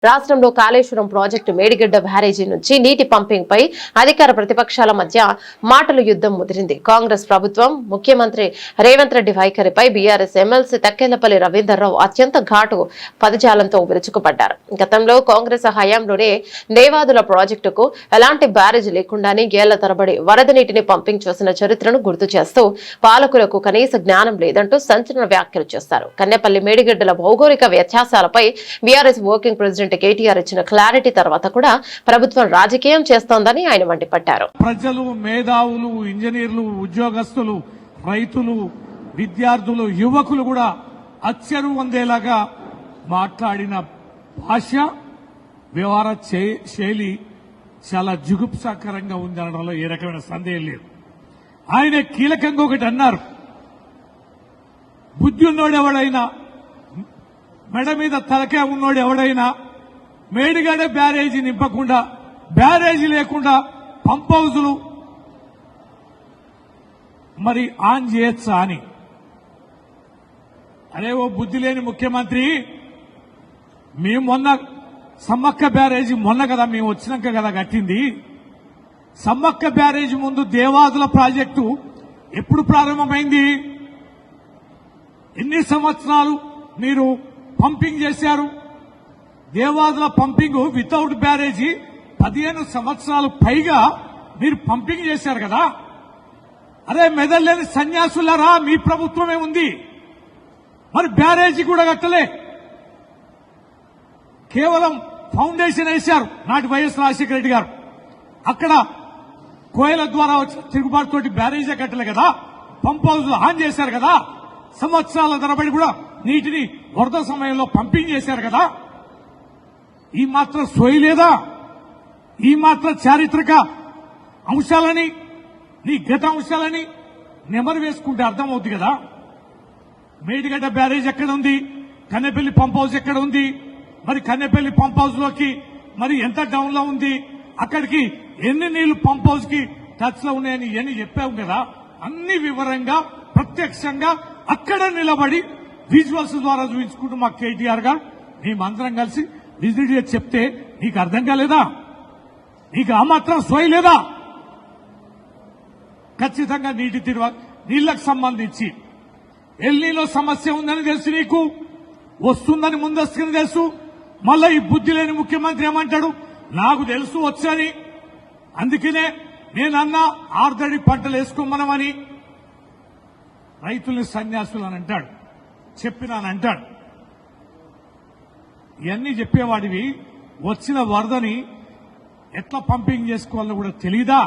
రాష్ట్రంలో కాళేశ్వరం ప్రాజెక్టు మేడిగడ్డ బ్యారేజీ నుంచి నీటి పంపింగ్ పై అధికార ప్రతిపక్షాల మధ్య మాటల యుద్ధం ముదిరింది. కాంగ్రెస్ ప్రభుత్వం ముఖ్యమంత్రి రేవంత్ రెడ్డి వైఖరిపై బీఆర్ఎస్ ఎమ్మెల్సీ తక్కెళ్లపల్లి రవీందర్రావు అత్యంత ఘాటు పదజాలంతో విరుచుకుపడ్డారు. గతంలో కాంగ్రెస్ హయాంలోనే దేవాదుల ప్రాజెక్టుకు ఎలాంటి బ్యారేజీ లేకుండానే ఏళ్ల తరబడి వరద నీటిని పంపింగ్ చేసిన చరిత్రను గుర్తు చేస్తూ పాలకులకు కనీస జ్ఞానం లేదంటూ సంచలన వ్యాఖ్యలు చేశారు. కన్నెపల్లి మేడిగడ్డల భౌగోళిక వ్యత్యాసాలపై బీఆర్ఎస్ వర్కింగ్ ప్రెసిడెంట్ కేటీఆర్ ఇచ్చిన క్లారిటీ తర్వాత కూడా ప్రభుత్వం రాజకీయం చేస్తోందని ఆయన మండిపడ్డారు. ప్రజలు, మేధావులు, ఇంజనీర్లు, ఉద్యోగస్తులు, రైతులు, విద్యార్థులు, యువకులు కూడా అచ్చరు పొందేలాగా మాట్లాడిన భాష, వ్యవహార శైలి చాలా జుగుప్సాకరంగా ఉందనడంలో ఏ రకమైన సందేహం లేదు. ఆయన కీలకంగా ఒకటి అన్నారు, బుద్ధి ఉన్నోడెవడైనా, మెడ మీద తలకే ఉన్నోడెవడైనా మేడిగడ్డ బ్యారేజీ నింపకుండా, బ్యారేజీ లేకుండా పంప్ హౌజులు మరి ఆన్ చేయొచ్చా అని. అరే ఓ బుద్ధి లేని ముఖ్యమంత్రి, మేము మొన్న సమ్మక్క బ్యారేజీ మొన్న కదా మేము వచ్చినాక కదా కట్టింది. సమ్మక్క బ్యారేజీ ముందు దేవాదుల ప్రాజెక్టు ఎప్పుడు ప్రారంభమైంది? ఎన్ని సంవత్సరాలు మీరు పంపింగ్ చేశారు? దేవాదుల పంపింగ్ వితౌట్ బ్యారేజీ 15 సంవత్సరాలు పైగా మీరు పంపింగ్ చేశారు కదా. అదే మెదల్లేని సన్యాసులారా, మీ ప్రభుత్వమే ఉంది, మరి బ్యారేజీ కూడా కట్టలే. కేవలం ఫౌండేషన్ వేశారు నాటి వైఎస్ రాజశేఖర రెడ్డి గారు. అక్కడ కోయల ద్వారా వచ్చిన తిరుగుబాటుతోటి బ్యారేజీ కట్టలే కదా, పంప్ హౌస్ ఆన్ చేశారు కదా. సంవత్సరాల తరబడి కూడా నీటిని వరద సమయంలో పంపింగ్ చేశారు కదా. ఈ మాత్రం సోయి లేదా? ఈ మాత్రం చారిత్రక అంశాలని, నీ గత అంశాలని నెమరు వేసుకుంటే అర్థమవుతుంది కదా. మేడిగడ్డ బ్యారేజ్ ఎక్కడ ఉంది? కన్నెపల్లి పంప్ హౌస్ ఎక్కడ ఉంది? మరి కన్నెపల్లి పంప్ హౌస్ లోకి మరి ఎంత డౌన్ లో ఉంది? అక్కడికి ఎన్ని నీళ్లు పంప్ హౌస్ కి టచ్ లో ఉన్నాయని ఇవన్నీ చెప్పావు కదా. అన్ని వివరంగా ప్రత్యక్షంగా అక్కడ నిలబడి విజువల్స్ ద్వారా చూపించుకుంటూ మా కేటీఆర్ గారు మేమందరం కలిసి విజిట్ చేసి చెప్తే నీకు అర్థం కాలేదా? నీకు ఆ మాత్రం సోయి లేదా? ఖచ్చితంగా నీళ్లకు సంబంధించి ఎల్నీలో సమస్య ఉందని తెలుసు, నీకు వస్తుందని ముందస్తుగా తెలుసు. మళ్ళా ఈ బుద్ధి లేని ముఖ్యమంత్రి ఏమంటాడు, నాకు తెలుసు వచ్చని, అందుకనే నేనన్నా ఆర్దడి పంటలు వేసుకోమనమని. రైతుల్ని సన్యాసులు అని అంటాడు, చెప్పినానంటాడు. ఇవన్నీ చెప్పేవాడివి వచ్చిన వరదని ఎట్లా పంపింగ్ చేసుకోవాలో కూడా తెలీదా?